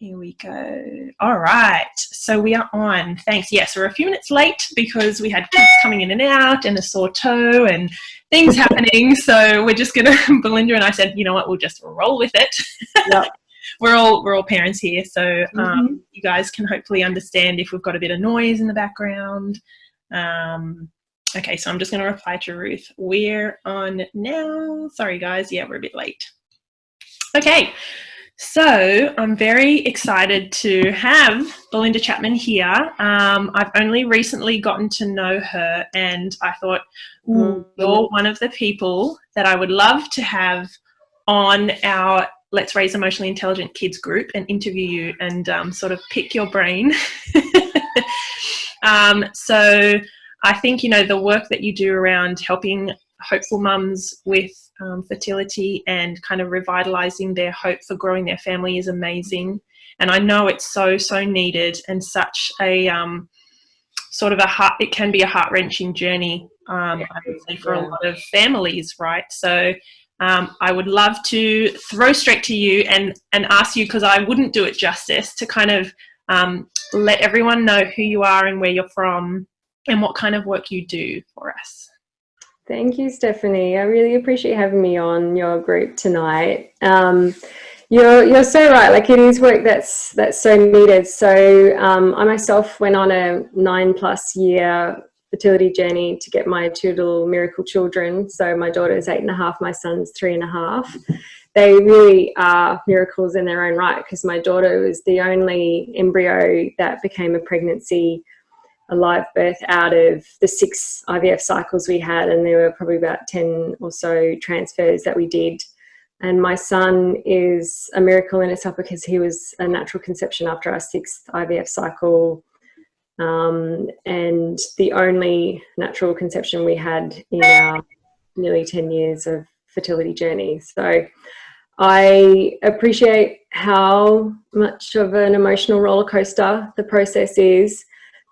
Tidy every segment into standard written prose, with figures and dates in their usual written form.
Here we go. All right, so we are on. Thanks. Yes, we're a few minutes late because we had kids coming in and out and a sore toe and things happening. So we're just gonna. Belinda and I said, you know what, we'll just roll with it. Yep. We're all parents here, so you guys can hopefully understand if we've got a bit of noise in the background. Okay, so I'm just going to reply to Ruth. We're on now. Sorry, guys. Yeah, we're a bit late. Okay. So I'm very excited to have Belinda Chapman here. I've only recently gotten to know her, and I thought you're one of the people that I would love to have on our Let's Raise Emotionally Intelligent Kids group and interview you and sort of pick your brain. So I think, you know, the work that you do around helping hopeful mums with fertility and kind of revitalising their hope for growing their family is amazing. And I know it's so needed and such a sort of it can be a heart-wrenching journey, I would say, for a lot of families, right? So I would love to throw straight to you and ask you, because I wouldn't do it justice, to kind of let everyone know who you are and where you're from and what kind of work you do for us. Thank you, Stephanie. I really appreciate having me on your group tonight. You're so right. Like, it is work that's so needed. So I myself went on a 9+ year fertility journey to get my 2 little miracle children. So my daughter's 8.5, my son's 3.5. They really are miracles in their own right, because my daughter was the only embryo that became a pregnancy, a live birth, out of the 6 IVF cycles we had, and there were probably about 10 or so transfers that we did. And my son is a miracle in itself, because he was a natural conception after our 6th IVF cycle, and the only natural conception we had in our nearly 10 years of fertility journey. So I appreciate how much of an emotional roller coaster the process is.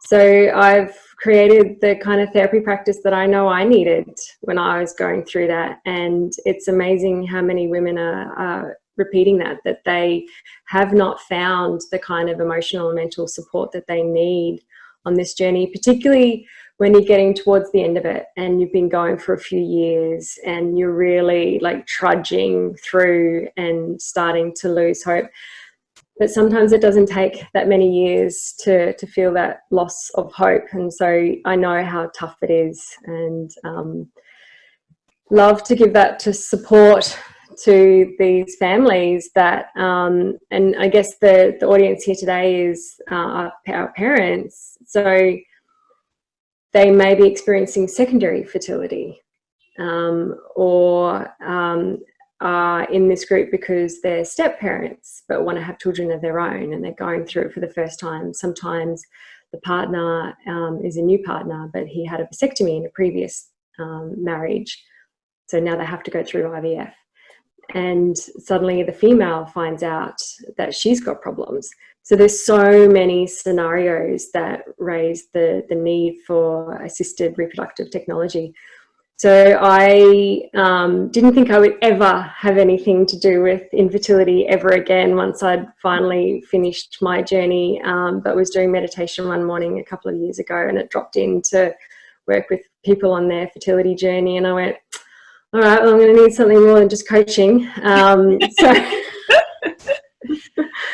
So I've created the kind of therapy practice that I know I needed when I was going through that. And it's amazing how many women are repeating that they have not found the kind of emotional and mental support that they need on this journey, particularly when you're getting towards the end of it and you've been going for a few years and you're really like trudging through and starting to lose hope. But sometimes it doesn't take that many years to feel that loss of hope. And so I know how tough it is, and love to give that to support to these families that, and I guess the audience here today is our parents. So they may be experiencing secondary fertility, or are in this group because they're step parents but want to have children of their own, and they're going through it for the first time. Sometimes the partner is a new partner, but he had a vasectomy in a previous marriage, so now they have to go through IVF, and suddenly the female finds out that she's got problems. So there's so many scenarios that raise the need for assisted reproductive technology. So I didn't think I would ever have anything to do with infertility ever again once I'd finally finished my journey, but was doing meditation one morning a couple of years ago, and it dropped in to work with people on their fertility journey, and I went, all right, well, I'm going to need something more than just coaching.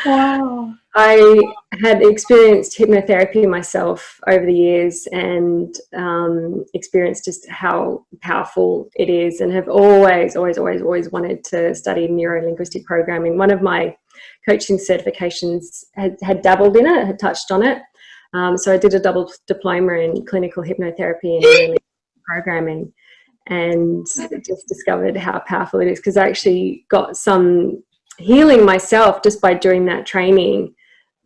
Wow. I had experienced hypnotherapy myself over the years, and experienced just how powerful it is, and have always wanted to study Neuro-Linguistic programming. One of my coaching certifications had dabbled in it, had touched on it. So I did a double diploma in clinical hypnotherapy and Neuro-Linguistic programming, and just discovered how powerful it is, because I actually got some healing myself just by doing that training.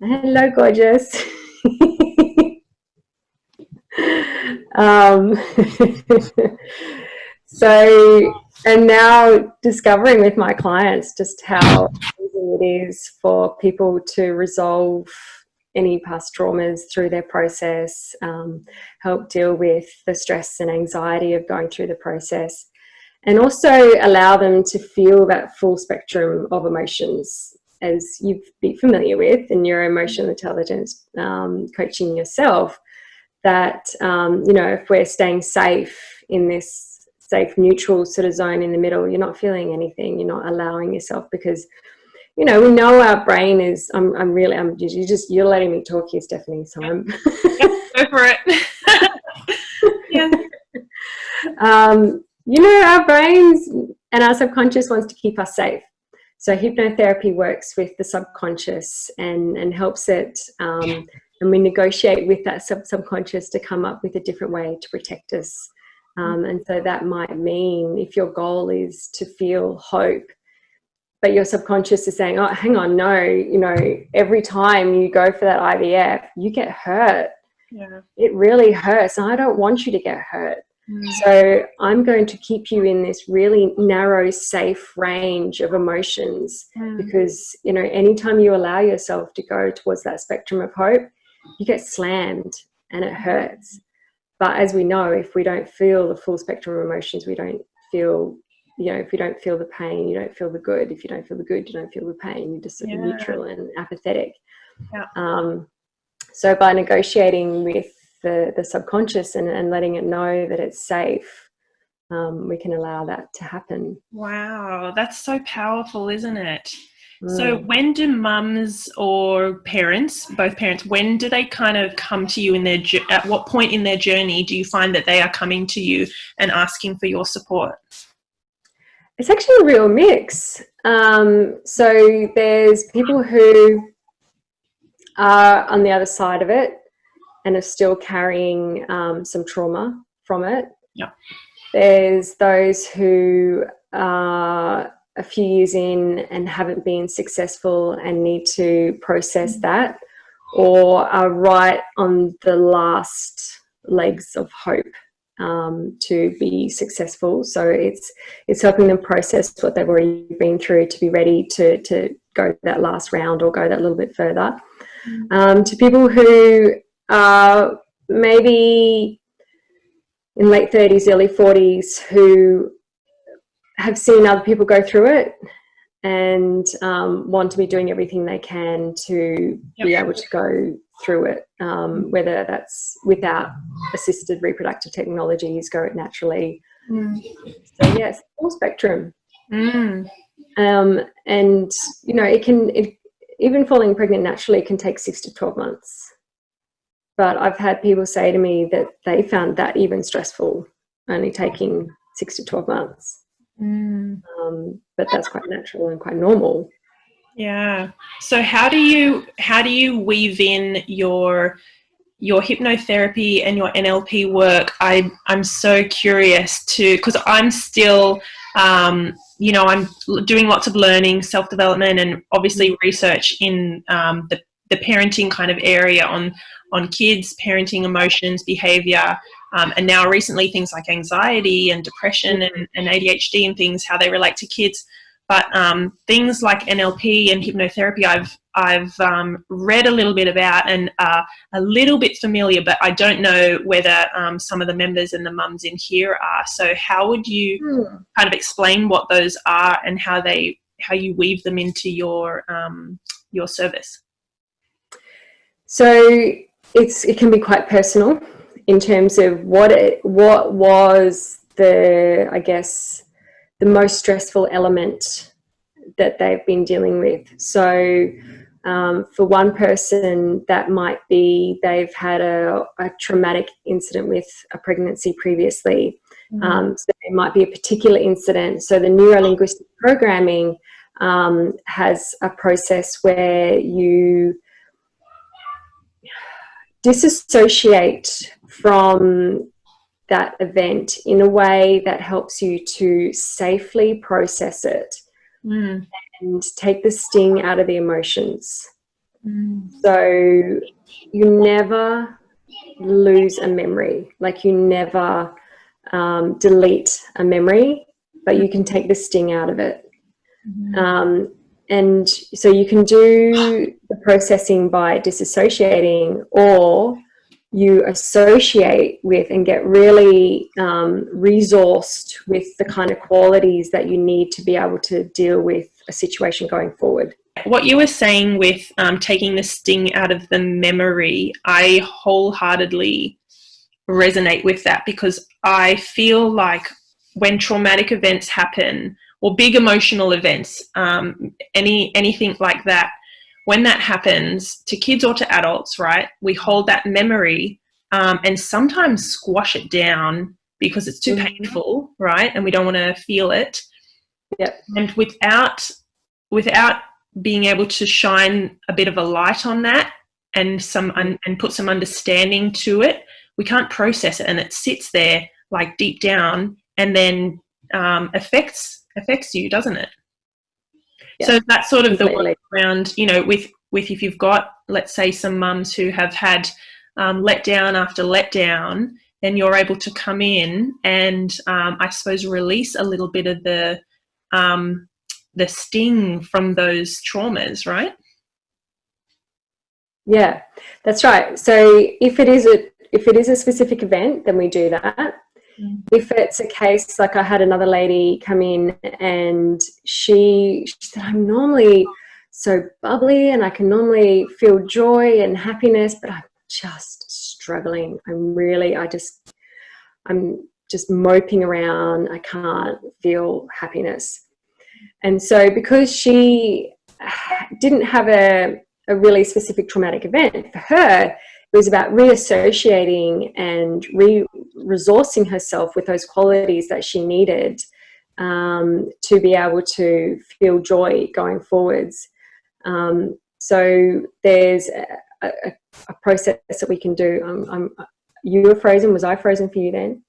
Hello, gorgeous. So, and now discovering with my clients just how easy it is for people to resolve any past traumas through their process, help deal with the stress and anxiety of going through the process, and also allow them to feel that full spectrum of emotions as you'd be familiar with in your emotional intelligence coaching yourself, that, you know, if we're staying safe in this safe, neutral sort of zone in the middle, you're not feeling anything, you're not allowing yourself, because, you know, we know our brain is, you're letting me talk here, Stephanie, so I'm go for it. Yeah. You know, our brains and our subconscious wants to keep us safe. So hypnotherapy works with the subconscious and helps it, and we negotiate with that subconscious to come up with a different way to protect us. And so that might mean, if your goal is to feel hope, but your subconscious is saying, oh, hang on, no, you know, every time you go for that IVF, you get hurt. Yeah. It really hurts, and I don't want you to get hurt. So I'm going to keep you in this really narrow, safe range of emotions, because, you know, anytime you allow yourself to go towards that spectrum of hope, you get slammed and it hurts. But as we know, if we don't feel the full spectrum of emotions, we don't feel, you know, if you don't feel the pain, you don't feel the good. If you don't feel the good, you don't feel the pain. You're just sort of neutral and apathetic. Yeah. So by negotiating with the subconscious and letting it know that it's safe, we can allow that to happen. Wow, that's so powerful, isn't it? So when do mums or parents, both parents, when do they kind of come to you at what point in their journey do you find that they are coming to you and asking for your support? It's actually a real mix. So there's people who are on the other side of it and are still carrying some trauma from it. Yeah. There's those who are a few years in and haven't been successful and need to process that, or are right on the last legs of hope to be successful. So it's helping them process what they've already been through to be ready to go that last round or go that little bit further. To people who are maybe in late 30s, early 40s, who have seen other people go through it and want to be doing everything they can to be able to go through it, whether that's without assisted reproductive technologies, go it naturally. So yes, full spectrum. And you know, even falling pregnant naturally can take 6 to 12 months. But I've had people say to me that they found that even stressful, only taking 6 to 12 months. But that's quite natural and quite normal. Yeah. So how do you weave in your hypnotherapy and your NLP work? I'm so curious because I'm still, you know, I'm doing lots of learning, self-development, and obviously research in the parenting kind of area on kids, parenting, emotions, behaviour, and now recently things like anxiety and depression and ADHD and things, how they relate to kids. But things like NLP and hypnotherapy, I've read a little bit about and a little bit familiar, but I don't know whether some of the members and the mums in here are. So how would you kind of explain what those are and how you weave them into your service? So it can be quite personal in terms of what was the, I guess, the most stressful element that they've been dealing with. So for one person, that might be they've had a traumatic incident with a pregnancy previously. So it might be a particular incident. So the Neuro-Linguistic programming has a process where you disassociate from that event in a way that helps you to safely process it and take the sting out of the emotions. So you never lose a memory, like you never delete a memory, but you can take the sting out of it. And so you can do the processing by disassociating, or you associate with and get really resourced with the kind of qualities that you need to be able to deal with a situation going forward. what you were saying with taking the sting out of the memory, I wholeheartedly resonate with that, because I feel like when traumatic events happen, or big emotional events, anything like that, when that happens to kids or to adults, right, we hold that memory and sometimes squash it down because it's too painful, right, and we don't want to feel it. Yep. And without being able to shine a bit of a light on that and and put some understanding to it, we can't process it, and it sits there like deep down, and then affects you, doesn't it? Yeah, so that's sort of completely. The way around, you know, with if you've got, let's say, some mums who have had letdown after letdown, then you're able to come in and I suppose release a little bit of the sting from those traumas, right? Yeah, that's right. So if it is a specific event, then we do that. If it's a case, like I had another lady come in and she said, I'm normally so bubbly and I can normally feel joy and happiness, but I'm just struggling. I'm just moping around. I can't feel happiness. And so because she didn't have a really specific traumatic event, for her, it was about reassociating and resourcing herself with those qualities that she needed to be able to feel joy going forwards. So there's a process that we can do. You were frozen. Was I frozen for you then?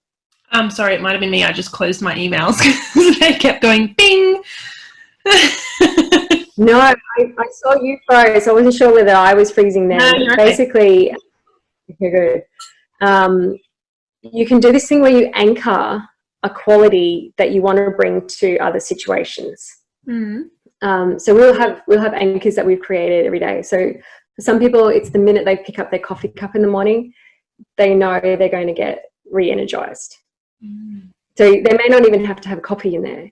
I'm sorry, it might have been me. I just closed my emails because they kept going bing. No, I saw you froze. I wasn't sure whether I was freezing then. No, basically, okay, good. You can do this thing where you anchor a quality that you want to bring to other situations. So we'll have anchors that we've created every day. So for some people, it's the minute they pick up their coffee cup in the morning, they know they're going to get re-energized. So they may not even have to have coffee in there,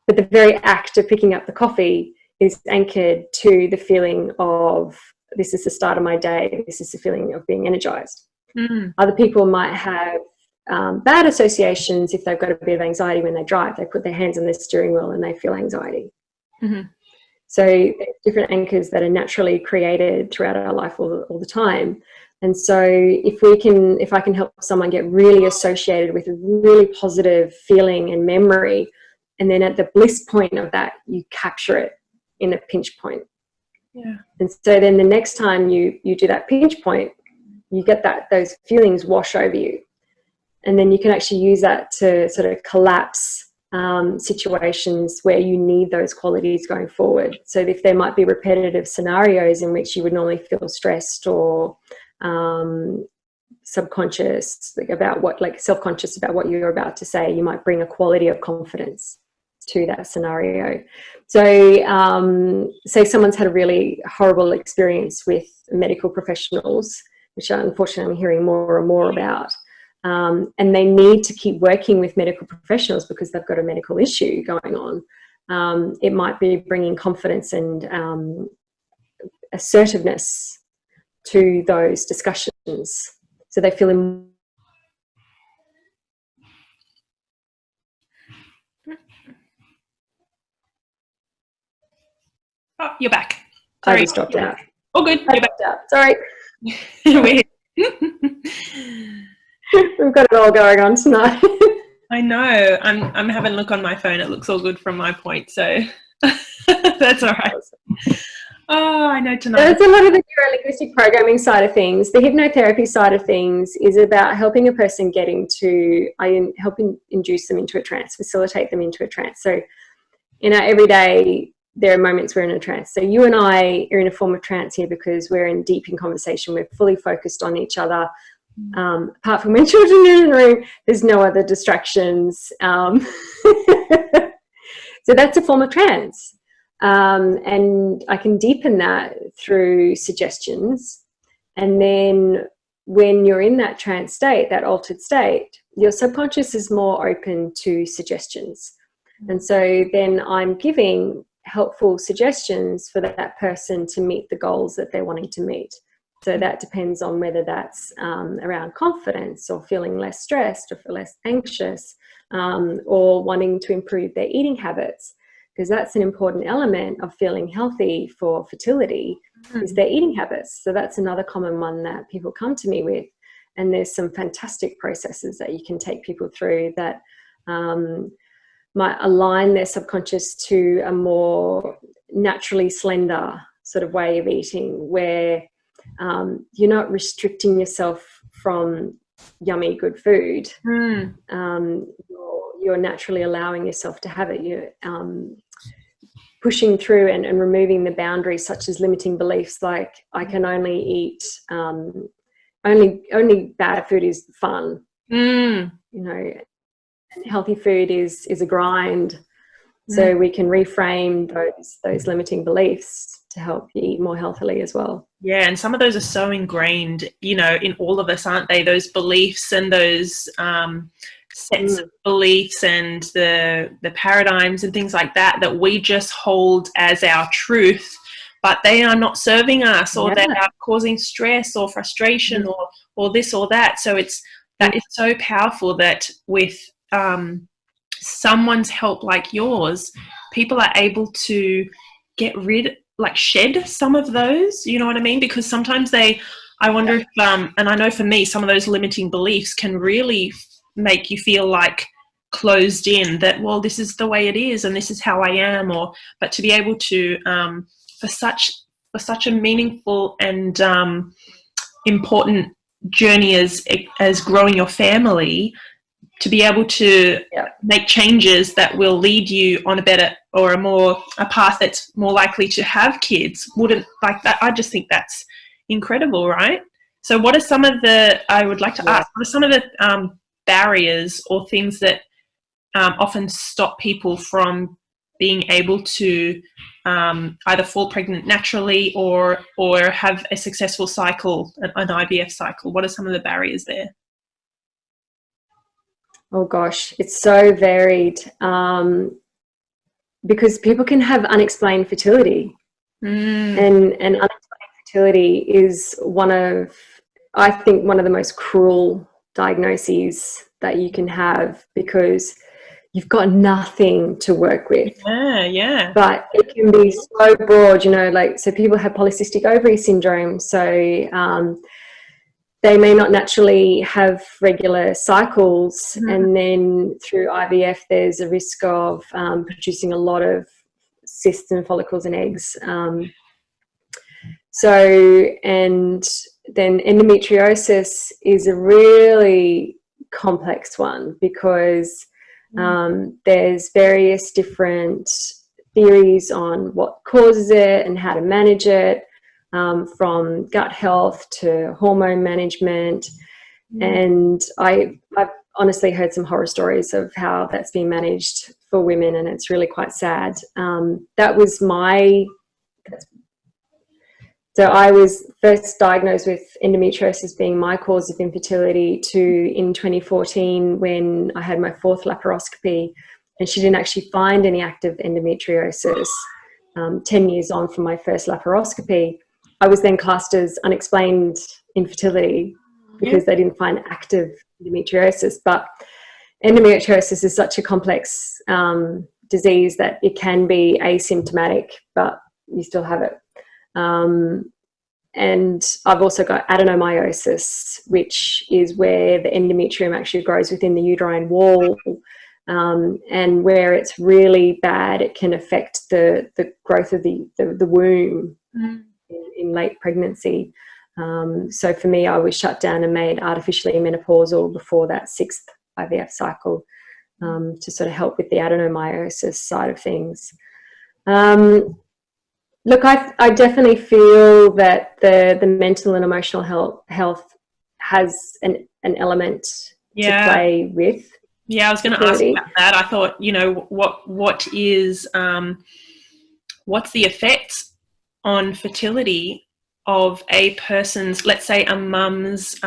but the very act of picking up the coffee is anchored to the feeling of, this is the start of my day, this is the feeling of being energized. Other people might have bad associations. If they've got a bit of anxiety when they drive, they put their hands on the steering wheel and they feel anxiety. So there's different anchors that are naturally created throughout our life all the time. And so if I can help someone get really associated with a really positive feeling and memory, and then at the bliss point of that, you capture it in a pinch point. Yeah. And so then the next time you do that pinch point, you get those feelings wash over you. And then you can actually use that to sort of collapse situations where you need those qualities going forward. So if there might be repetitive scenarios in which you would normally feel stressed or subconscious, self-conscious about what you're about to say, you might bring a quality of confidence to that scenario. So say someone's had a really horrible experience with medical professionals, which unfortunately I'm hearing more and more about, and they need to keep working with medical professionals because they've got a medical issue going on. It might be bringing confidence and assertiveness to those discussions, so they feel Oh, you're back. Sorry. I just dropped out. Oh, good. You're back. Out. Sorry. We're We've got it all going on tonight. I know. I'm having a look on my phone. It looks all good from my point, so that's all right. Oh, I know tonight. There's a lot of the neuro-linguistic programming side of things. The hypnotherapy side of things is about helping a person get into, helping induce them into a trance, facilitate them into a trance. So in our everyday, there are moments we're in a trance. So you and I are in a form of trance here because we're in deep in conversation. We're fully focused on each other. Apart from when children are in the room, there's no other distractions. So that's a form of trance. And I can deepen that through suggestions. And then when you're in that trance state, that altered state, your subconscious is more open to suggestions. And so then I'm giving helpful suggestions for that person to meet the goals that they're wanting to meet. So that depends on whether that's around confidence or feeling less stressed or feel less anxious, or wanting to improve their eating habits, because that's an important element of feeling healthy for fertility, is their eating habits. So that's another common one that people come to me with. And there's some fantastic processes that you can take people through that might align their subconscious to a more naturally slender sort of way of eating, where you're not restricting yourself from yummy, good food. You're naturally allowing yourself to have it. You're pushing through and removing the boundaries, such as limiting beliefs like I can only eat, only bad food is fun. You know, healthy food is a grind. So we can reframe those limiting beliefs to help you eat more healthily as well. Yeah, and some of those are so ingrained, you know, in all of us, aren't they? Those beliefs and those sets of beliefs and the paradigms and things like that we just hold as our truth, but they are not serving us, or they are causing stress or frustration or this or that. So that is so powerful that with someone's help like yours, people are able to shed some of those, you know what I mean? Because sometimes I wonder if, and I know for me, some of those limiting beliefs can really make you feel like closed in, that, well, this is the way it is and this is how I am, but to be able to, for such a meaningful and important journey as growing your family, to be able to make changes that will lead you on a better or a path that's more likely to have kids, wouldn't like that. I just think that's incredible, right? So what are some of the, I would like to ask, what are some of the barriers or things that often stop people from being able to either fall pregnant naturally or have a successful cycle, an IVF cycle? What are some of the barriers there? Oh gosh, it's so varied, because people can have unexplained fertility, and unexplained fertility is I think one of the most cruel diagnoses that you can have, because you've got nothing to work with. But it can be so broad, you know, like, so people have polycystic ovary syndrome, so they may not naturally have regular cycles, and then through IVF there's a risk of producing a lot of cysts and follicles and eggs. And then endometriosis is a really complex one, because there's various different theories on what causes it and how to manage it. From gut health to hormone management. And I've honestly heard some horror stories of how that's been managed for women, and it's really quite sad. So I was first diagnosed with endometriosis being my cause of infertility in 2014, when I had my 4th laparoscopy, and she didn't actually find any active endometriosis. 10 years on from my first laparoscopy, I was then classed as unexplained infertility because they didn't find active endometriosis. But endometriosis is such a complex disease that it can be asymptomatic, but you still have it. And I've also got adenomyosis, which is where the endometrium actually grows within the uterine wall. And where it's really bad, it can affect the growth of the womb in late pregnancy. So for me, I was shut down and made artificially menopausal before that 6th IVF cycle, to sort of help with the adenomyosis side of things. Look, I definitely feel that the mental and emotional health has an element to play with. Yeah, I was going to ask about that. I thought, you know, what is what's the effect on fertility of a person's, let's say a mum's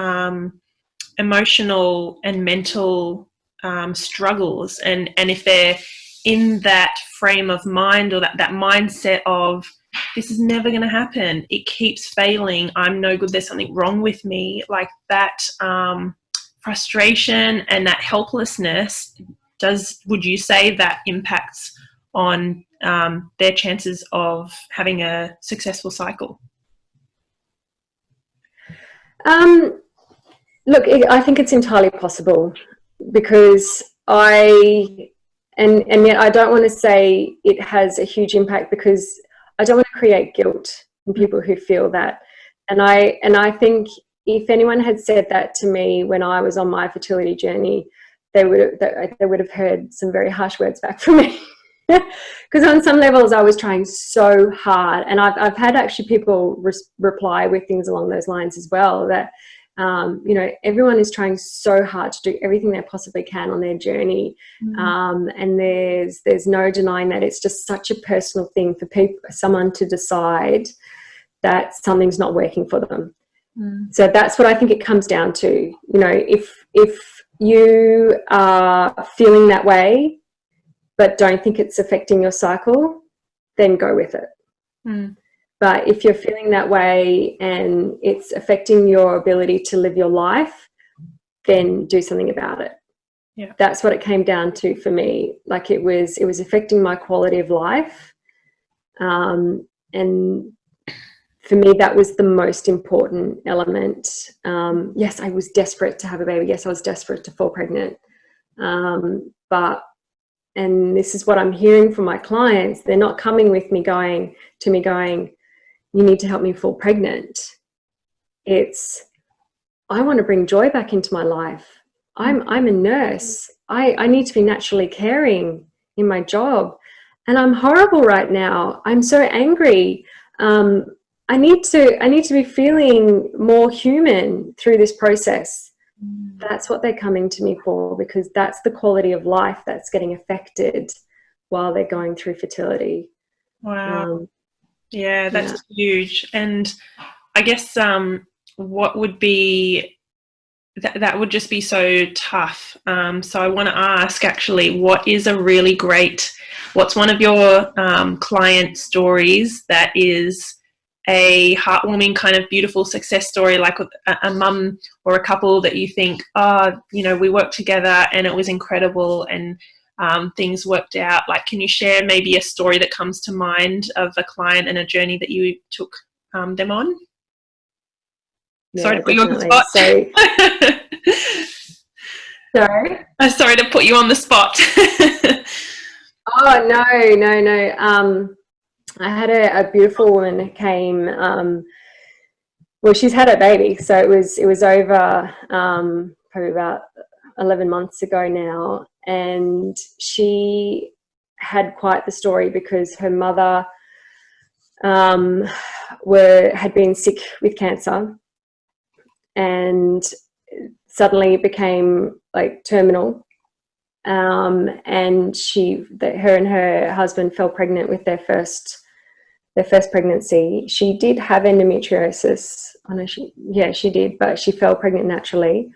emotional and mental struggles, and if they're in that frame of mind, or that mindset of, this is never going to happen, it keeps failing, I'm no good, there's something wrong with me, like that frustration and that helplessness, would you say that impacts on their chances of having a successful cycle? Look, I think it's entirely possible, because and yet I don't want to say it has a huge impact, because I don't want to create guilt in people who feel that. And I think if anyone had said that to me when I was on my fertility journey, they would have heard some very harsh words back from me. Because on some levels I was trying so hard, and I've had actually people reply with things along those lines as well, that you know, everyone is trying so hard to do everything they possibly can on their journey, and there's no denying that it's just such a personal thing for someone to decide that something's not working for them. So that's what I think it comes down to. You know, if you are feeling that way but don't think it's affecting your cycle, then go with it. But if you're feeling that way and it's affecting your ability to live your life, then do something about it. Yeah. That's what it came down to for me. Like, it was affecting my quality of life. And for me, that was the most important element. Yes, I was desperate to have a baby. Yes, I was desperate to fall pregnant. And this is what I'm hearing from my clients. They're not coming with me going, you need to help me fall pregnant. It's, I want to bring joy back into my life. I'm a nurse. I need to be naturally caring in my job. And I'm horrible right now. I'm so angry. I need to be feeling more human through this process. That's what they're coming to me for, because that's the quality of life that's getting affected while they're going through fertility. Wow. Yeah, that's huge. And I guess what would be that would just be so tough. So I want to ask, actually, what's one of your client stories that is a heartwarming kind of beautiful success story, like a mum or a couple that you think, you know, we worked together and it was incredible and things worked out? Like, can you share maybe a story that comes to mind of a client and a journey that you took them on? Yeah, sorry to put you on the definitely. spot. Sorry? Sorry to put you on the spot. Oh, no. I had a beautiful woman who came, well, she's had a baby, so it was over probably about 11 months ago now, and she had quite the story, because her mother had been sick with cancer, and suddenly it became like terminal, and her and her husband fell pregnant with their first pregnancy. She did have endometriosis. I know she did, but she fell pregnant naturally.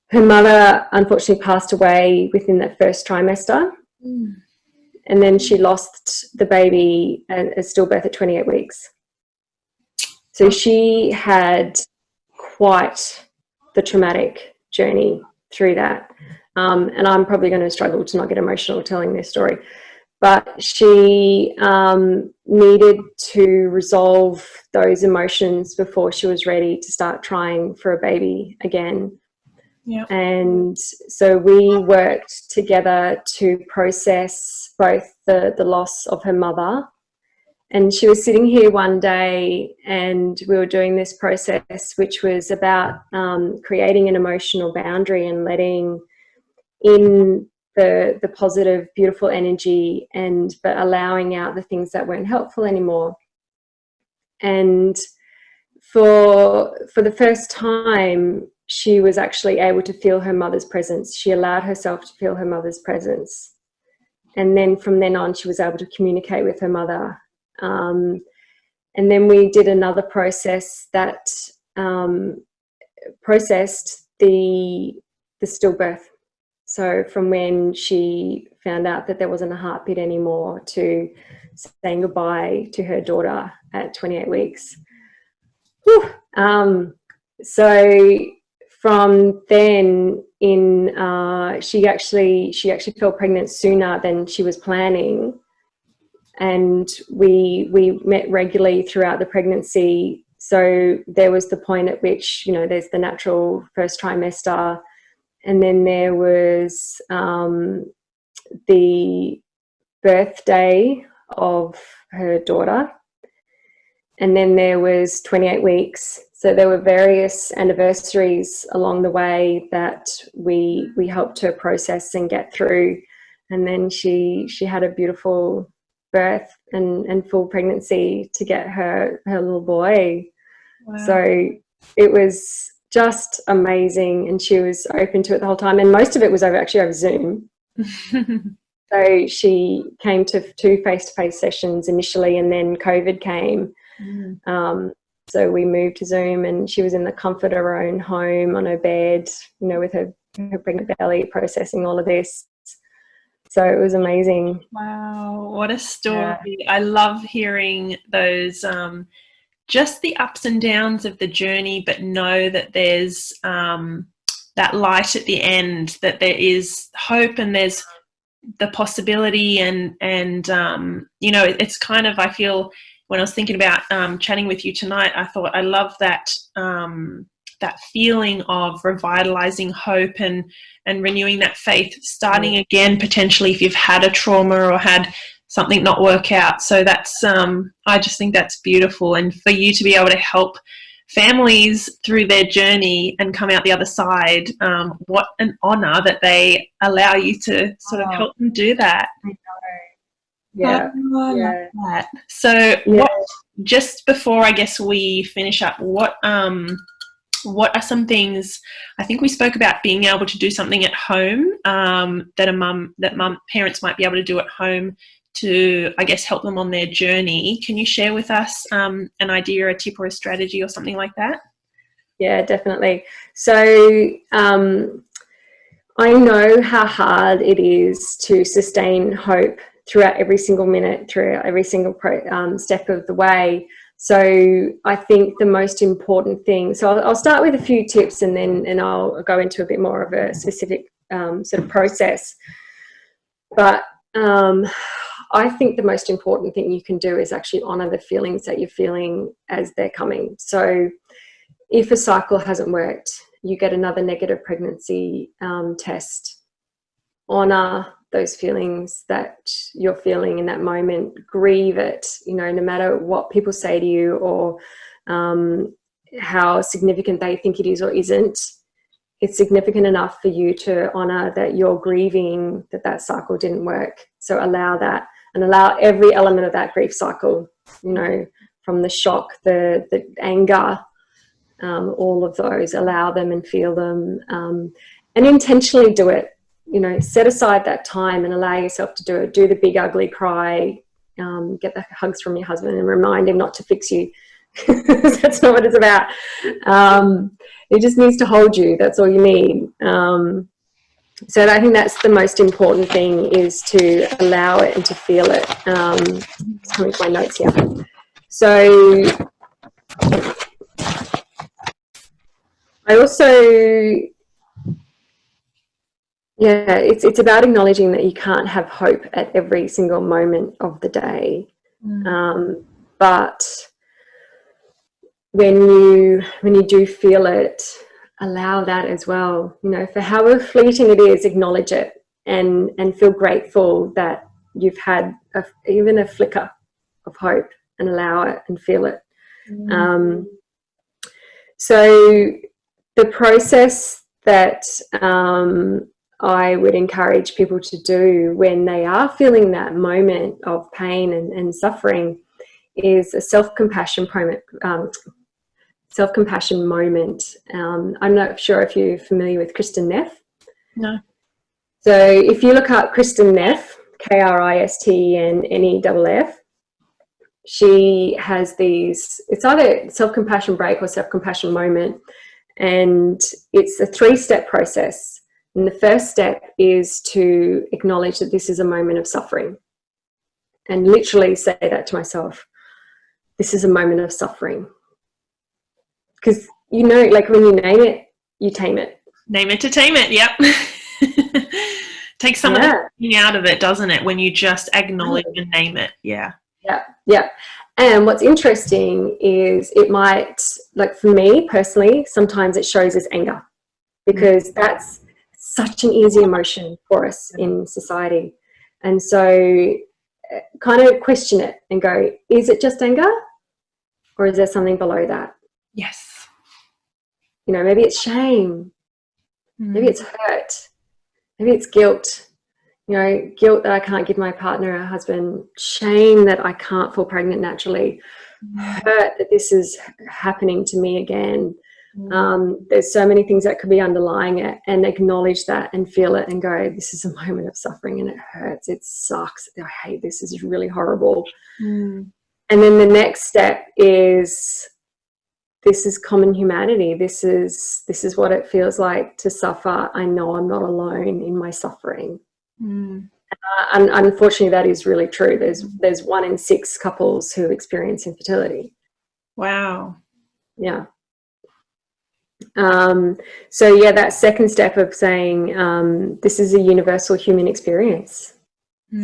Her mother unfortunately passed away within that first trimester. And then she lost the baby at a stillbirth at 28 weeks. So she had quite the traumatic journey through that. And I'm probably going to struggle to not get emotional telling this story. But she needed to resolve those emotions before she was ready to start trying for a baby again. Yeah. And so we worked together to process both the loss of her mother. And she was sitting here one day and we were doing this process, which was about creating an emotional boundary and letting in the positive, beautiful energy, but allowing out the things that weren't helpful anymore. And for the first time, she was actually able to feel her mother's presence. She allowed herself to feel her mother's presence. And then from then on, she was able to communicate with her mother. And then we did another process that processed the stillbirth. So from when she found out that there wasn't a heartbeat anymore to saying goodbye to her daughter at 28 weeks. Whew. So from then she actually fell pregnant sooner than she was planning, and we met regularly throughout the pregnancy. So there was the point at which, you know, there's the natural first trimester, and then there was the birthday of her daughter, and then there was 28 weeks. So there were various anniversaries along the way that we helped her process and get through. And then she had a beautiful birth and full pregnancy to get her little boy. Wow. So it was just amazing, and she was open to it the whole time. And most of it was over Zoom. So she came to 2 face-to-face sessions initially, and then COVID came. So we moved to Zoom, and she was in the comfort of her own home on her bed, you know, with her pregnant belly, processing all of this. So it was amazing. Wow, what a story. Yeah. I love hearing those, just the ups and downs of the journey, but know that there's that light at the end, that there is hope and there's the possibility, and you know, it's kind of, I feel, when I was thinking about chatting with you tonight, I thought I love that that feeling of revitalizing hope and renewing that faith, starting again, potentially if you've had a trauma or had something not work out. So that's I just think that's beautiful, and for you to be able to help families through their journey and come out the other side, what an honor that they allow you to sort of help them do that. Yeah. Oh, I love that. So what, just before I guess we finish up, what are some things, I think we spoke about being able to do something at home, that parents might be able to do at home to, I guess, help them on their journey. Can you share with us an idea, a tip or a strategy or something like that? Yeah, definitely. So I know how hard it is to sustain hope throughout every single minute, throughout every single step of the way. So I think the most important thing, so I'll start with a few tips, and I'll go into a bit more of a specific sort of process. But I think the most important thing you can do is actually honour the feelings that you're feeling as they're coming. So if a cycle hasn't worked, you get another negative pregnancy test. Honour those feelings that you're feeling in that moment. Grieve it, you know, no matter what people say to you or how significant they think it is or isn't. It's significant enough for you to honour that you're grieving that cycle didn't work. So allow that, and allow every element of that grief cycle, you know, from the shock, the anger, all of those, allow them and feel them, and intentionally do it. You know, set aside that time and allow yourself to do it. Do the big ugly cry, get the hugs from your husband and remind him not to fix you. That's not what it's about. It just needs to hold you. That's all you need. So I think that's the most important thing, is to allow it and to feel it. Just coming to my notes here. So I also, it's about acknowledging that you can't have hope at every single moment of the day. But when you do feel it, allow that as well. You know, for however fleeting it is, acknowledge it and feel grateful that you've had even a flicker of hope, and allow it and feel it. So the process that I would encourage people to do when they are feeling that moment of pain and suffering is a self-compassion moment. I'm not sure if you're familiar with Kristin Neff. No. So if you look up Kristin Neff, KRISTNNEFF, she has these, it's either self-compassion break or self-compassion moment, and it's a 3-step process. And the first step is to acknowledge that this is a moment of suffering, and literally say that to myself. This is a moment of suffering. Because, you know, like when you name it, you tame it. Name it to tame it, yep. Takes some of the thinking out of it, doesn't it, when you just acknowledge and name it. Yeah. Yeah, yeah. And what's interesting is it might, like for me personally, sometimes it shows as anger, because that's such an easy emotion for us in society. And so kind of question it and go, is it just anger, or is there something below that? Yes. You know, maybe it's shame, maybe it's hurt, maybe it's guilt. You know, guilt that I can't give my partner a husband, shame that I can't fall pregnant naturally, hurt that this is happening to me again. There's so many things that could be underlying it, and acknowledge that and feel it and go, this is a moment of suffering and it hurts, it sucks, I hate this is really horrible. And then the next step is, this is common humanity, this is what it feels like to suffer. I know I'm not alone in my suffering. And unfortunately that is really true. There's 1 in 6 couples who experience infertility. Wow. Yeah. So yeah, that second step of saying this is a universal human experience.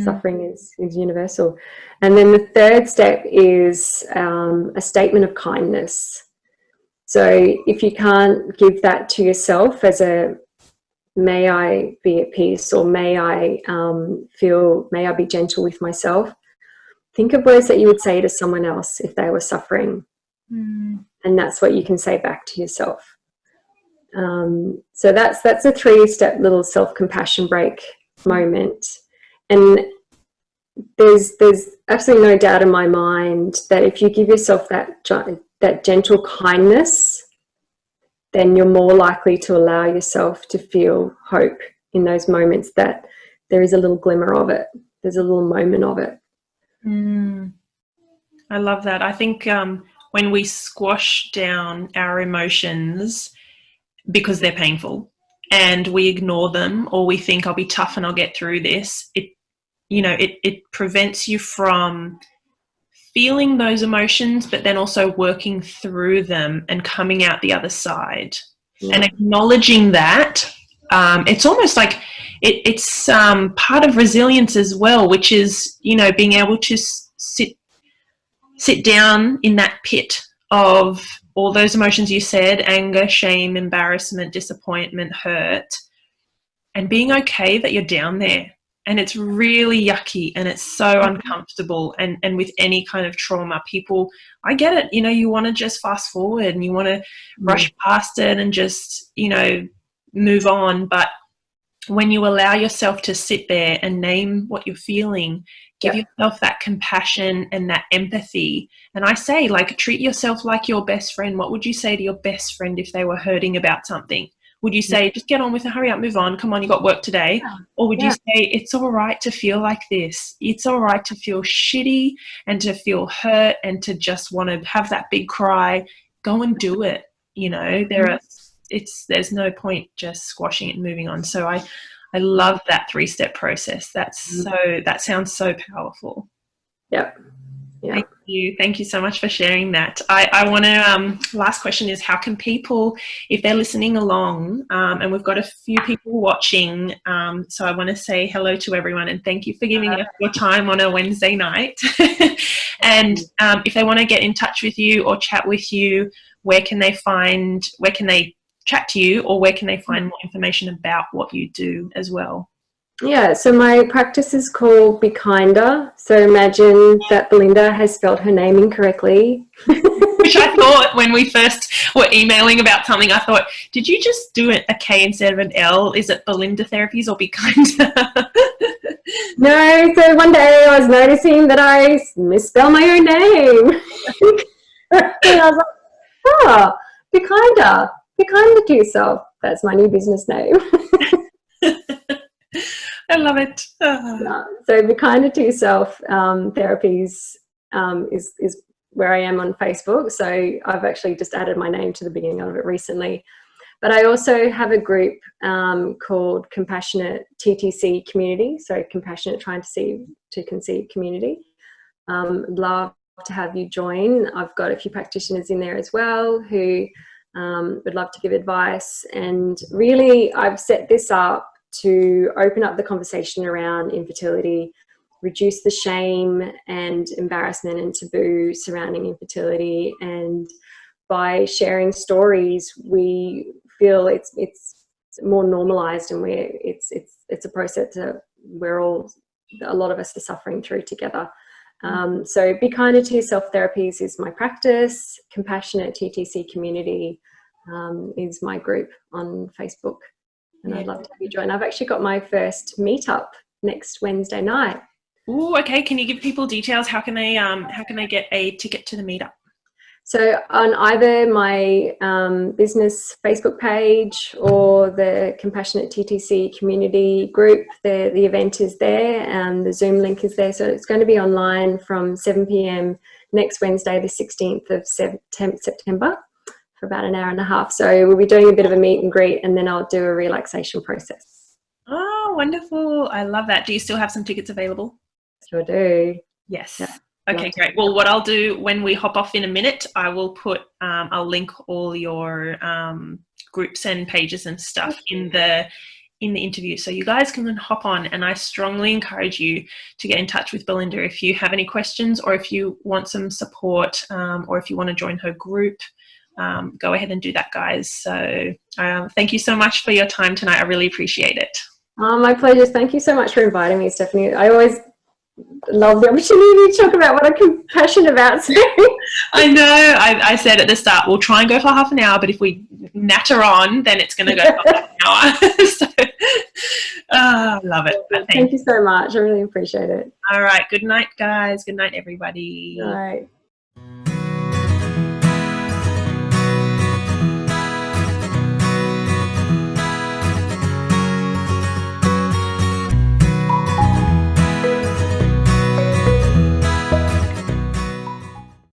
Suffering is universal. And then the third step is a statement of kindness. So if you can't give that to yourself as a, may I be at peace, or may I be gentle with myself, think of words that you would say to someone else if they were suffering. And that's what you can say back to yourself. So that's a 3-step little self-compassion break moment. And there's absolutely no doubt in my mind that if you give yourself that gentle kindness, then you're more likely to allow yourself to feel hope in those moments, that there is a little glimmer of it. There's a little moment of it. I love that. I think when we squash down our emotions because they're painful and we ignore them, or we think I'll be tough and I'll get through this, it prevents you from feeling those emotions, but then also working through them and coming out the other side. And acknowledging that, it's almost like it's part of resilience as well, which is, being able to sit down in that pit of all those emotions you said, anger, shame, embarrassment, disappointment, hurt, and being okay that you're down there. And it's really yucky and it's so uncomfortable. And with any kind of trauma, people, I get it, you want to just fast forward and you want to rush past it and just, move on. But when you allow yourself to sit there and name what you're feeling, give yourself that compassion and that empathy. And I say, like, treat yourself like your best friend. What would you say to your best friend if they were hurting about something? Would you say, just get on with it, hurry up, move on, come on, you got work today? Or would you say, it's all right to feel like this. It's all right to feel shitty and to feel hurt and to just want to have that big cry. Go and do it. There's no point just squashing it and moving on. So I love that 3-step process. That sounds so powerful. Yeah. Thank you so much for sharing that. I want to, last question is, how can people, if they're listening along, and we've got a few people watching, so I want to say hello to everyone and thank you for giving us your time on a Wednesday night. And if they want to get in touch with you or chat with you, where can they chat to you, or where can they find more information about what you do as well? Yeah, so my practice is called Be Kinder. So imagine that Belinda has spelled her name incorrectly. Which I thought when we first were emailing about something, I thought, did you just do a K instead of an L? Is it Belinda Therapies or Be Kinder? No, so one day I was noticing that I misspelled my own name. And I was like, Be Kinder. Be kinder to yourself. That's my new business name. I love it. So Be Kinder to Yourself Therapies is where I am on Facebook. So I've actually just added my name to the beginning of it recently. But I also have a group called Compassionate TTC Community, so Compassionate Trying to Conceive Community. Love to have you join. I've got a few practitioners in there as well who would love to give advice. And really, I've set this up to open up the conversation around infertility, reduce the shame and embarrassment and taboo surrounding infertility. And by sharing stories, we feel it's more normalized, and it's a process that a lot of us are suffering through together. So Be Kinder to Yourself Therapies is my practice. Compassionate TTC Community is my group on Facebook, and I'd love to have you join. I've actually got my first meetup next Wednesday night. Oh, okay. Can you give people details? How can they get a ticket to the meetup? So on either my business Facebook page or the Compassionate TTC community group, the event is there, and the Zoom link is there. So it's going to be online from 7 p.m. next Wednesday, the 16th of September, for about an hour and a half. So we'll be doing a bit of a meet and greet, and then I'll do a relaxation process. Oh, wonderful. I love that. Do you still have some tickets available? Sure do. Yes. Yeah. Okay, great. Well, what I'll do when we hop off in a minute, I will put, I'll link all your groups and pages and stuff in the interview, so you guys can then hop on. And I strongly encourage you to get in touch with Belinda if you have any questions, or if you want some support, or if you want to join her group. Go ahead and do that, guys. So thank you so much for your time tonight. I really appreciate it. My pleasure. Thank you so much for inviting me, Stephanie. I always love the opportunity to talk about what I'm passionate about. So. I know. I said at the start, we'll try and go for half an hour, but if we natter on, then it's going to go for half an hour. So, I love it. Thank you so much. I really appreciate it. All right. Good night, guys. Good night, everybody. All right.